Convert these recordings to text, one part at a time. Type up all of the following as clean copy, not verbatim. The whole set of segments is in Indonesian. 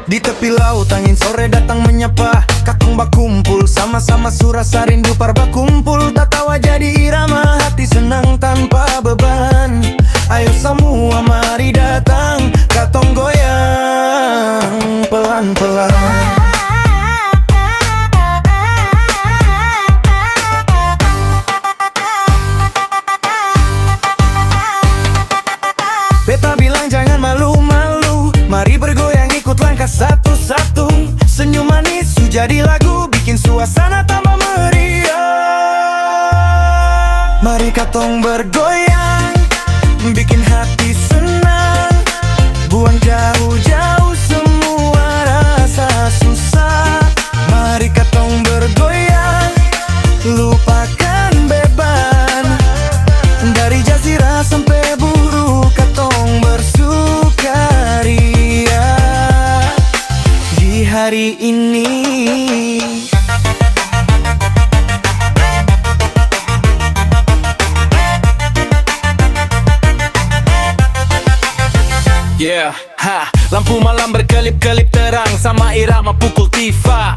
Di tepi laut angin sore datang menyapa, katong bakumpul sama-sama surasa rindu parba kumpul. Tatawa jadi irama, hati senang tanpa beban. Ayo semua mari datang, katong goyang pelan-pelan. Beta bilang jangan malu-malu, mari bergoyang ikut langkah satu-satu. Senyum manis jadi lagu, bikin suasana tambah meriah. Mari katong bergoyang, bikin hati senang. Buang jauh-jauh semua rasa susah. Mari katong bergoyang, lupakan beban. Dari jazirah sampai buru katong bersukaria di hari ini. Yeah, ha, lampu malam berkelip-kelip terang sama irama pukul tifa.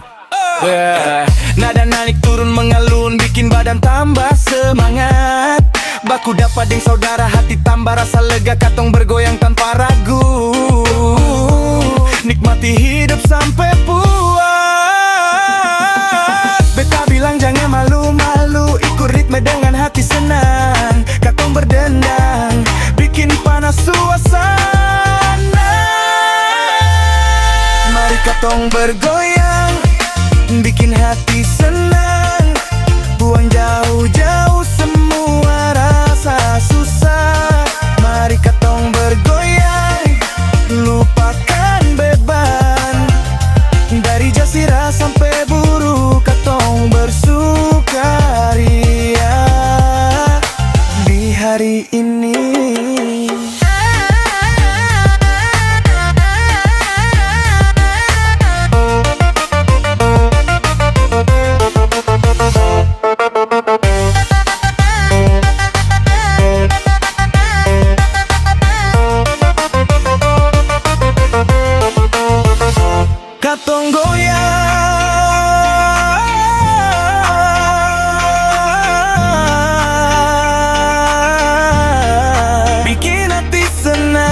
Nada naik turun mengalun, bikin badan tambah semangat. Baku dapat deng saudara, hati tambah rasa lega, katong bergoyang tanpa ragu. Nikmati hidup sampai puas. Beta bilang jangan malu-malu, ikut ritme dengan hati senang. Katong berdendang, bikin panas suasana. Mari katong bergoyang, bikin hati senang. Buang jauh-jauh semua rasa susah. Mari katong bergoyang, lupakan beban. Dari jazirah sampai buru katong bersukaria di hari ini. Katong goyang, bikin hati senang.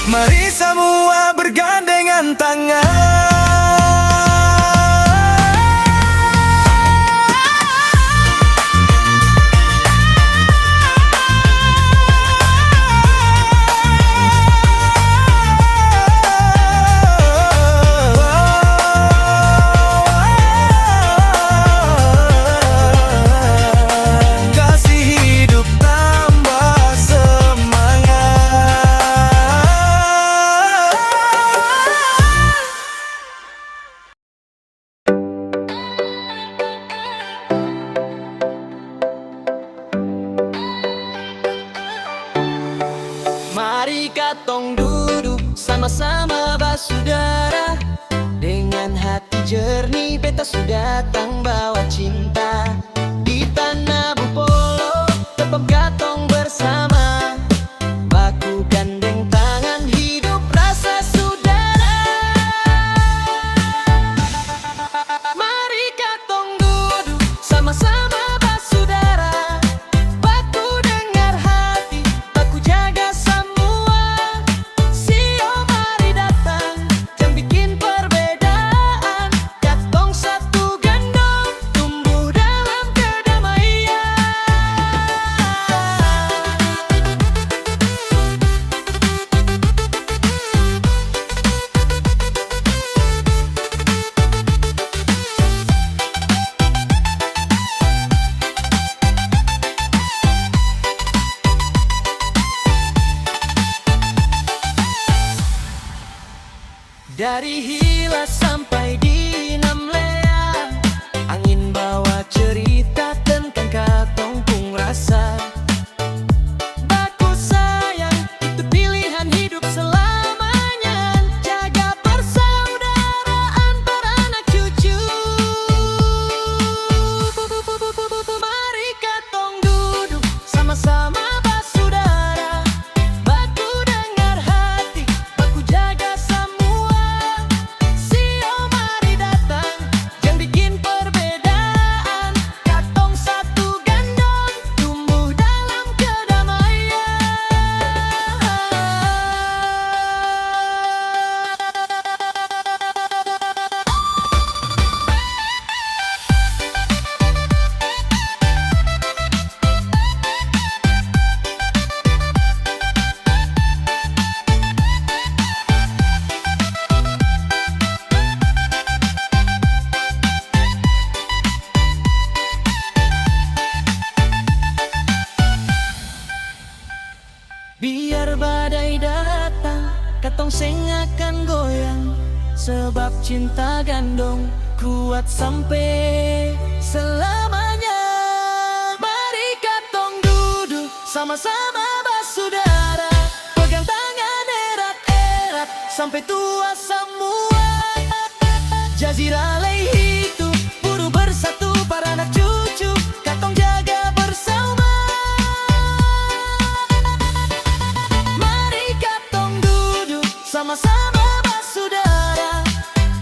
Mari semua bergandengan tangan. Mari katong duduk sama-sama basudara. Dengan hati jernih beta sudah datang bawa cinta. Di tanah Bupolo tetap katong bersama. Baku gandeng tangan hidup rasa saudara. Mari katong duduk sama-sama basudara. Baku dengar hati, baku jaga semua. Sio mari datang, jangan bikin perbedaan. Katong satu gendong, tumbuh dalam kedamaian. Dari Hila sampai di Namlea, angin bawa cerita tentang katong pung rasa. Baku sayang, itu pilihan hidup selamanya. Jaga persaudaraan para anak cucu. Mari katong duduk sama-sama Biar badai datang, katong seng akan goyang. Sebab cinta gandong kuat sampai selamanya. Mari katong duduk sama-sama basudara, pegang tangan erat-erat sampai tua semua. Jazirah Lehi itu buru bersatu para anak cucu, katong jaga bersama. Mari katong duduk sama-sama basudara,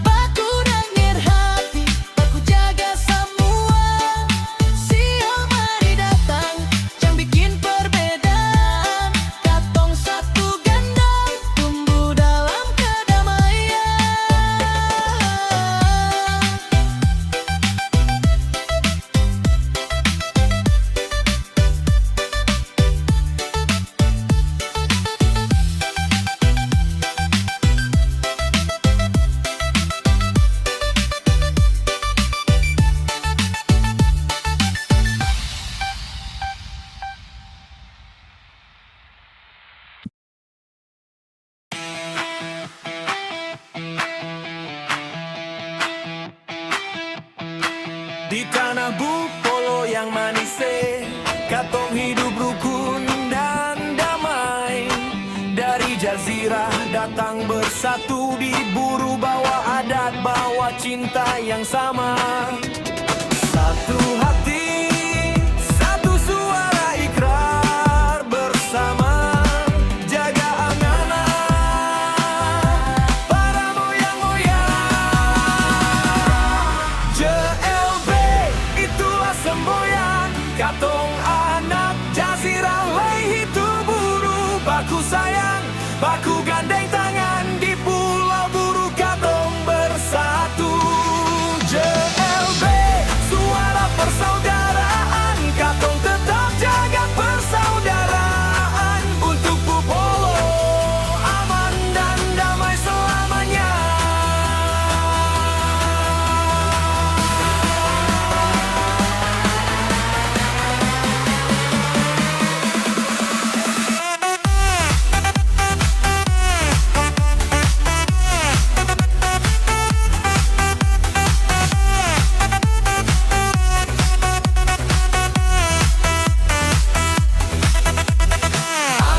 baku nangir hati, baku jaga semua. Sio mari datang, jangan bikin perbedaan. Katong satu gandang, tumbuh dalam kedamaian. Di tanah Bupolo yang manis, katong hidup rukun dan damai. Dari jazirah datang bersatu, diburu bawa adat, bawa cinta yang sama. Satu hati, satu suara ikrar bersama, jaga amanah para moyang-moyang. JLB itulah semboyan, katong anak Jazirah Lehi itu buru baku sayang, baku gandeng tangan di pulau buru katong bersatu. JLB suara persaudaraan, katong tetap jaga persaudaraan untuk Bupolo aman dan damai selamanya.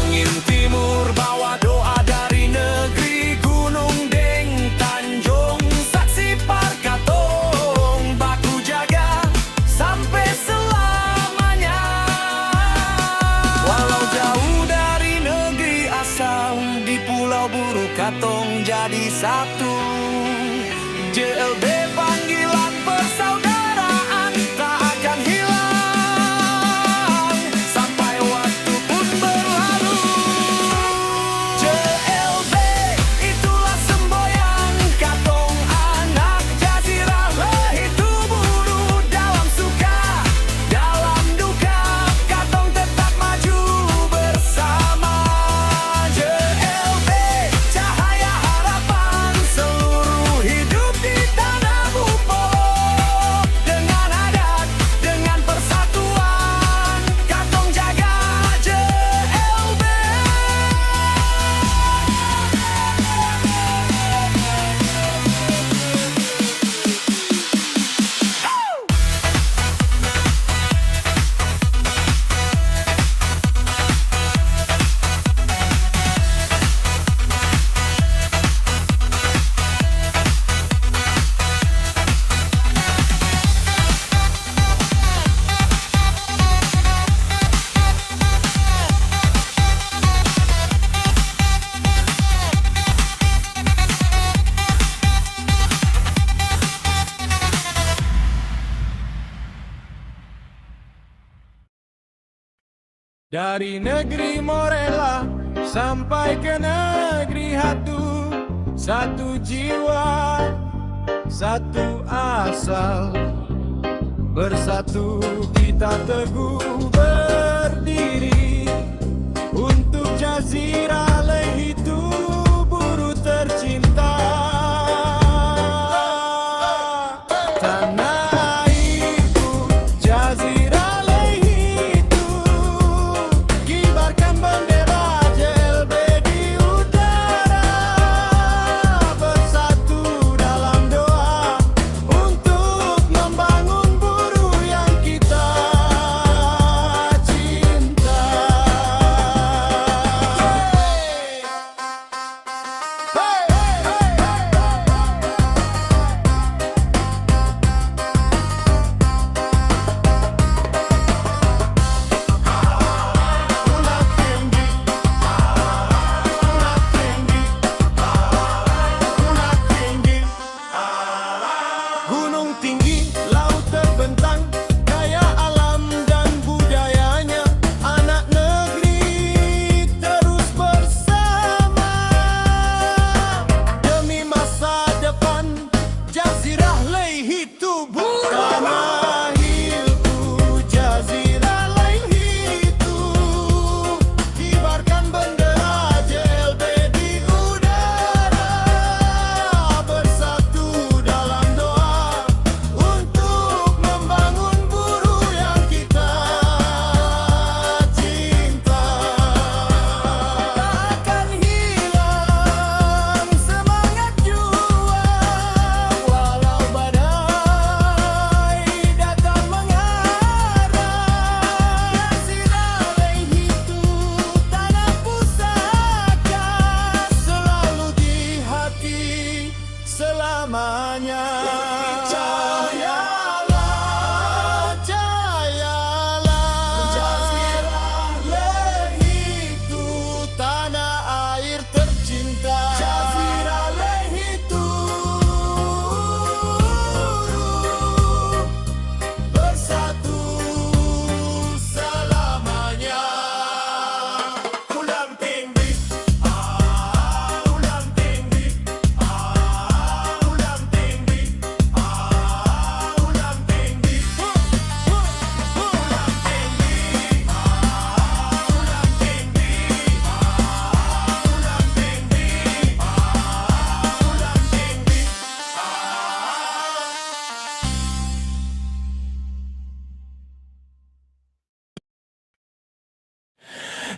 Angin timur bawa doa dari negeri Gunung Deng Tanjung, saksi parkatong baku jaga sampai selamanya. Walau jauh dari negeri asal, di pulau buru katong jadi satu. JLB panggilan persaudaraan tak akan hilang sampai waktu pun berlalu. JLB itulah semboyan, katong anak Jazirah Lehi itu buru dalam suka, dalam duka, katong tetap maju bersama. JLB cahaya harapan seluruh hidup di tanah Bupolo. Dengan adat, dengan persatuan, katong jaga JLB. Dari negeri Morella sampai ke negeri Hatu, satu jiwa, satu asal, bersatu kita teguh berdiri untuk Jazirah Lehi itu buru tercinta. Tanah airku Jazirah Lehi itu, kibarkan bendera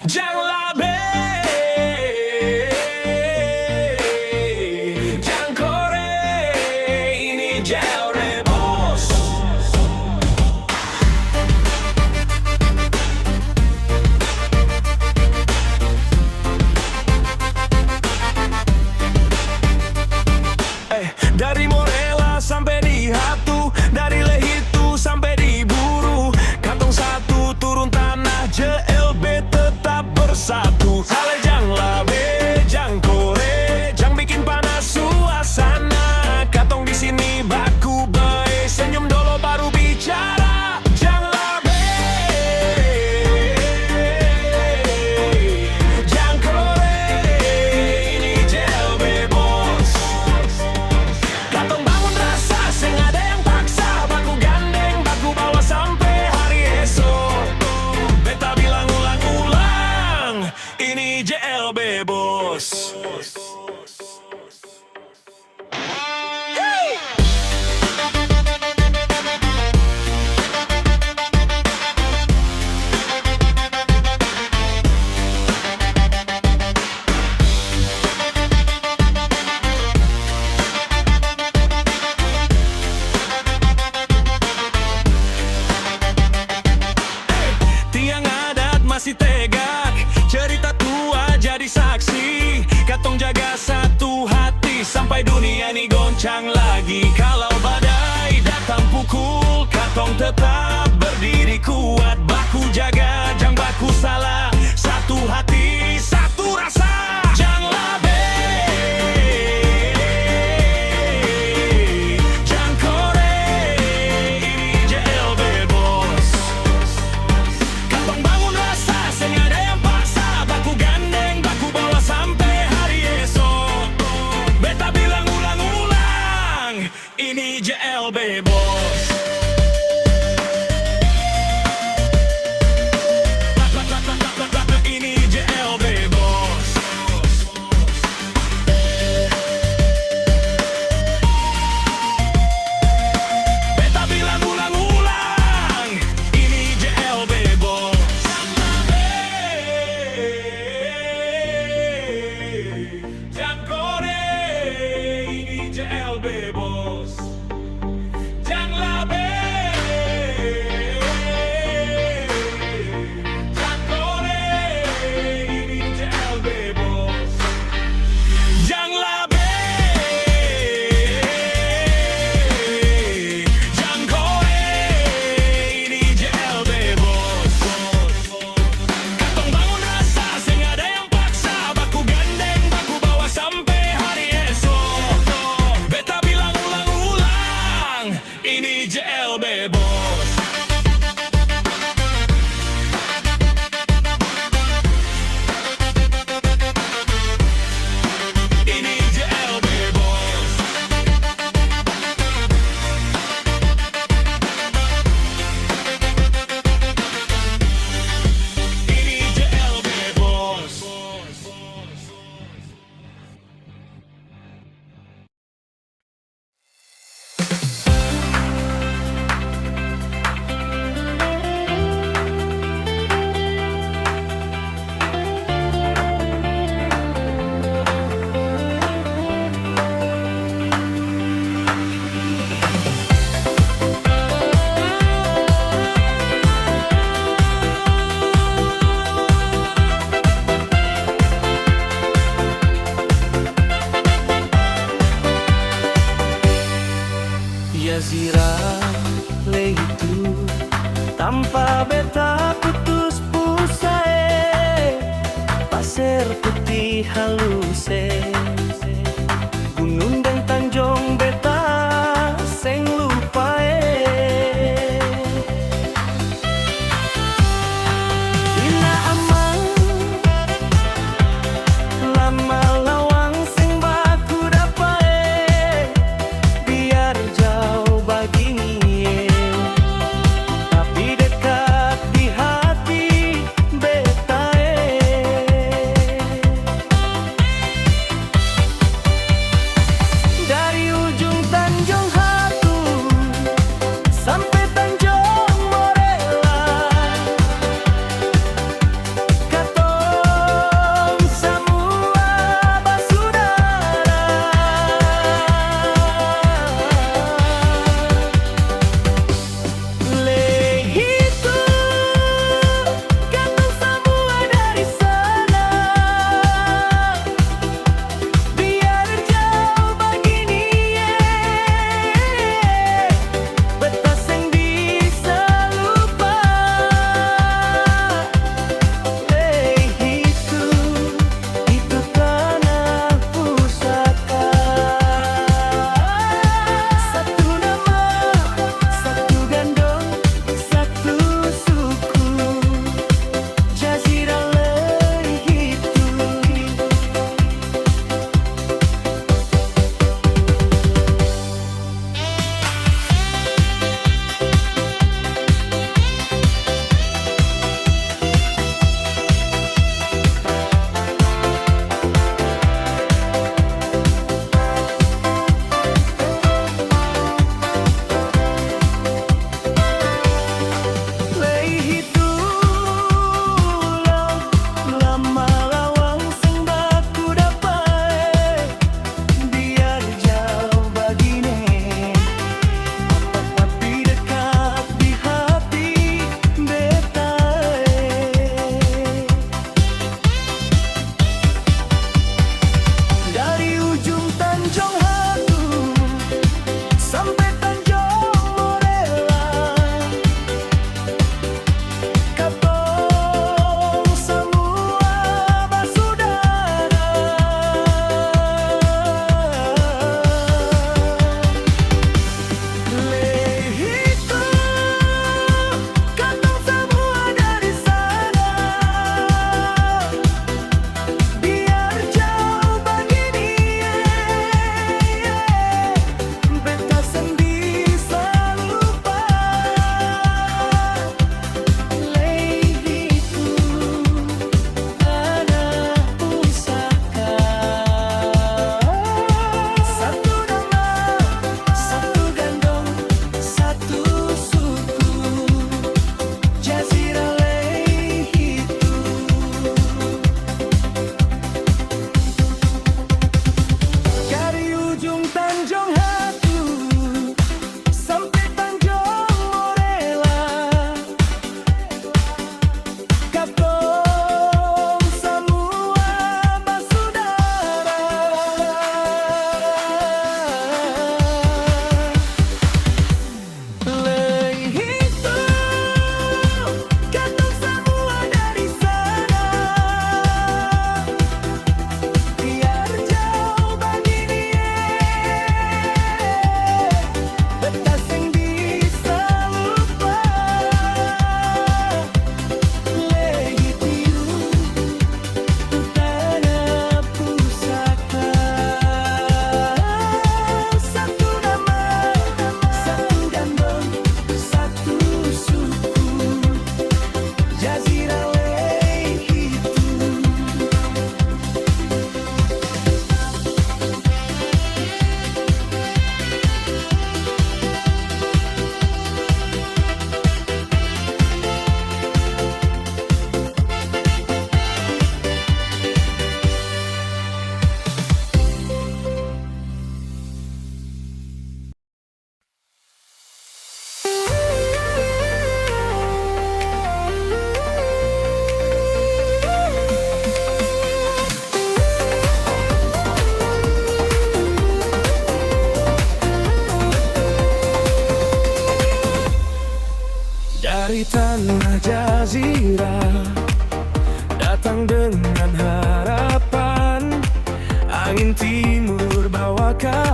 Janganlah jangan korek, ini jauh bos. Dari Morela sampai di Hatu, dari Lehitu sampai di Buru, Katong satu turun tanah JLB tetap bersatu. Hale jang labe, jang kore, jang bikin panas suasana. Katong di sini baku bae, senyum dulu baru bicara. Jang labe, jang kore, ini JLB bos. Katong bangun rasa, seng ada yang paksa. Baku gandeng, baku bawa sampai hari esok. Beta bilang ulang-ulang, ini JLB bos. Hey! Tiang adat masih tegak, cerita tua jadi saksi. Katong jaga satu hati, sampai dunia ini goncang lagi. Kalau badai datang pukul, katong tetap berdiri kuat. Baku jaga, jang baku salah. Satu hati, satu rasa. Jang labe, jang kore, ini JLB bos. Katong bangun rasa, seng ada yang paksa. Baku gandeng, baku bawa sampai hari esok. Beta bilang ulang-ulang, ini JLB bos. Ini JLB bos. Beta bilang ulang-ulang, ini JLB bos. Jang kore, ini JLB bos. Jang labe, jang kore, ini JLB bos. Jang labe, jang kore, ini JLB bos. Katong bangun rasa, seng ada yang paksa. Baku gandeng, baku bawa sampai hari esok. Beta bilang ulang-ulang, ini JLB bos. Ini JLB bos. Ini JLB bos. Yazira Lehitu tanpa beta putus pusae, pasir putih halus gunung dan tanjung beta seng lupae. Ina aman lama lawang sing baku dapae, biar jauh baginya tapi dekat di hati betae.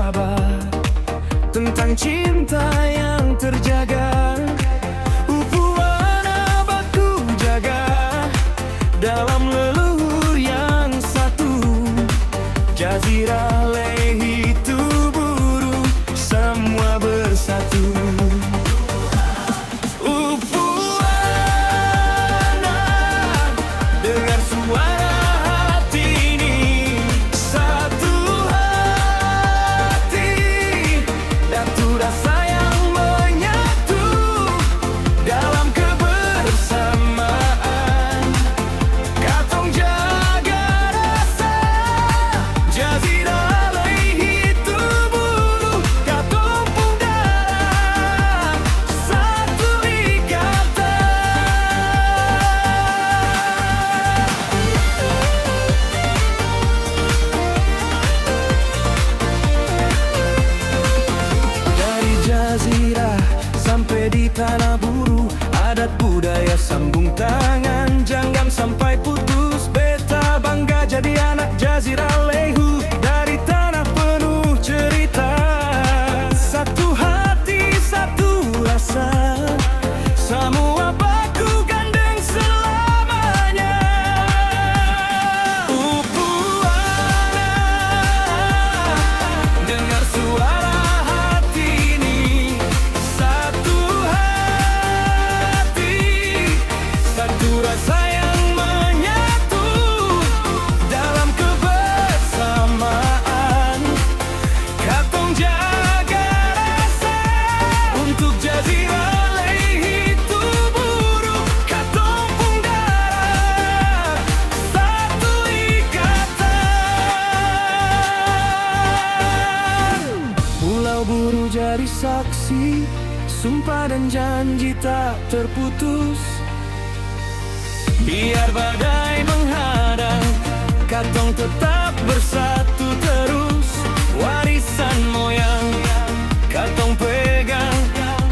sabar, tentang cinta yang terjaga. Upuana baku jaga dalam leluhur yang satu. Jazirah Lehi Tuburu, semua bersatu. Upuana, dengar suara hati ini. Satu hati, datu rasa yang menyatu dalam kebersamaan. Katong jaga rasa, Jazirah Lehi Tuburu, katong pun darah, satu ikatan. Dari jazirah sampai di tanah buru, adat budaya sambung tangan, jangan sampai putus. Beta bangga jadi anak Jazirah Lehu, dari tanah penuh cerita. Satu hati, satu rasa, semua baku gandeng selamanya. Upuana, dengar suara hati ini. Satu hati, satu rasa yang menyatu dalam kebersamaan. Katong jaga rasa untuk Jazirah Lehi Tuburu, katong pun darah, satu ikatan. Pulau Buru jadi saksi, sumpah dan janji tak terputus. Biar badai menghadang, katong tetap bersatu terus. Warisan moyang, katong pegang,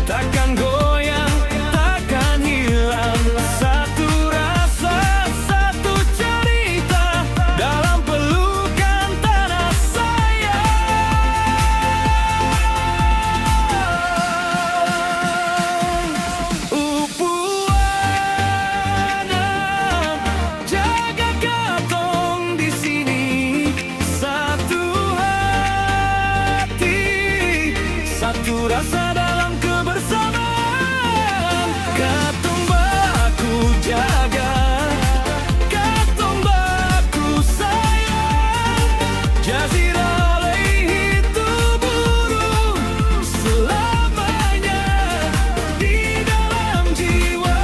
takkan goyang, takkan hilang. Satu rasa, satu cerita dalam pelukan tanah sayang. Upuana, jaga katong di sini. Satu hati, satu rasa dalam kebersamaan. Katong baku jaga, katong baku sayang. Jazirah Lehi Tuburu, selamanya di dalam jiwa.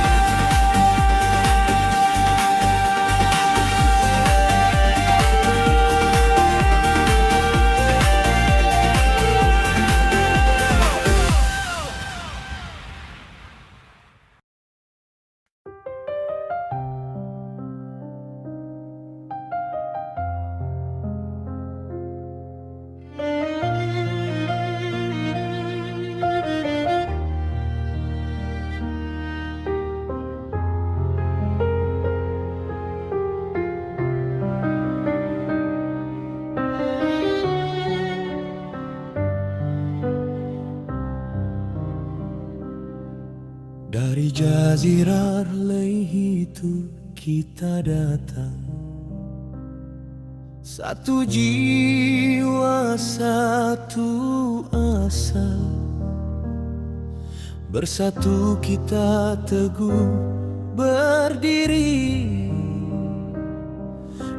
Dari Jazirah Lehi itu kita datang, satu jiwa, satu asa. Bersatu kita teguh berdiri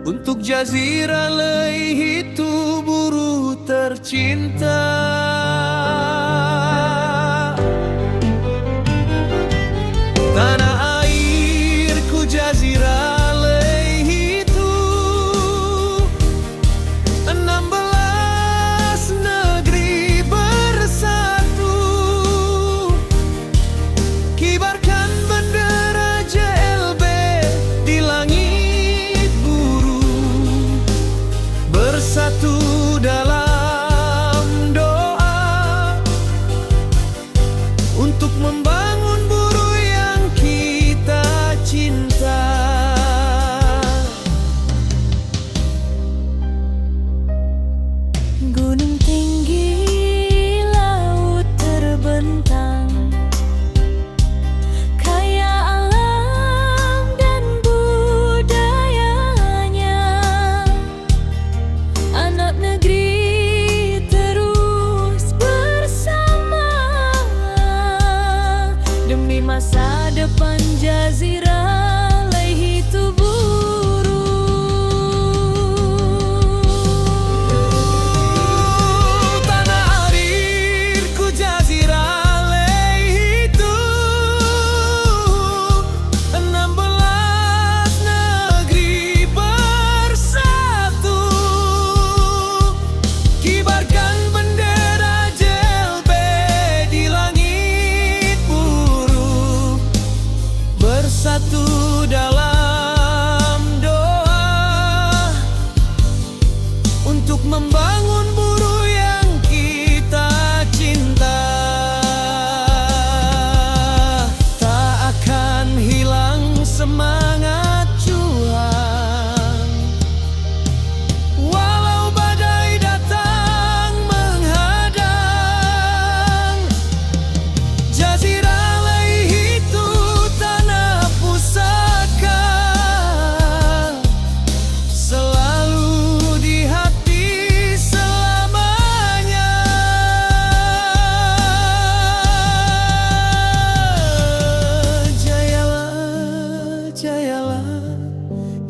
untuk Jazirah Lehi Tuburu tercinta. Tanah airku Jazirah Lehi itu, 16 negeri bersatu. Kibarkan bendera JLB di langit buru, bersatu dalam doa.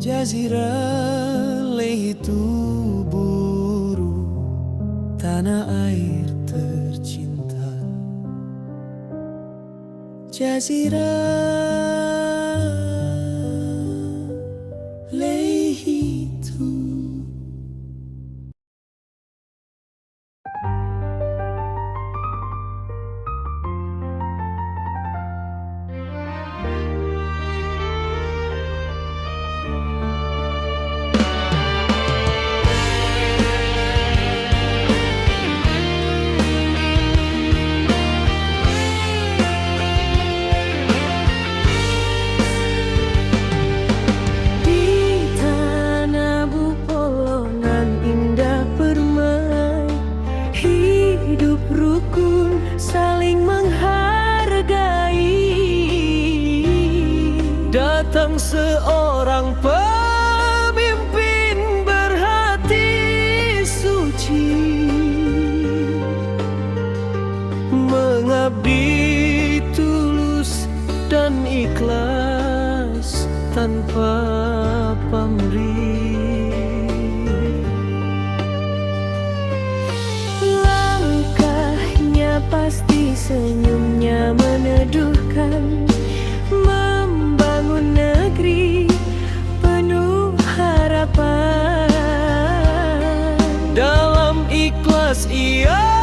Jazirah itu buru tanah air tercinta. Jazirah itu. Hidup rukun, saling menghargai. Datang seorang pemimpin berhati suci, mengabdi tulus dan ikhlas tanpa pamrih. Pasti senyumnya meneduhkan, membangun negeri penuh harapan. Dalam ikhlas ia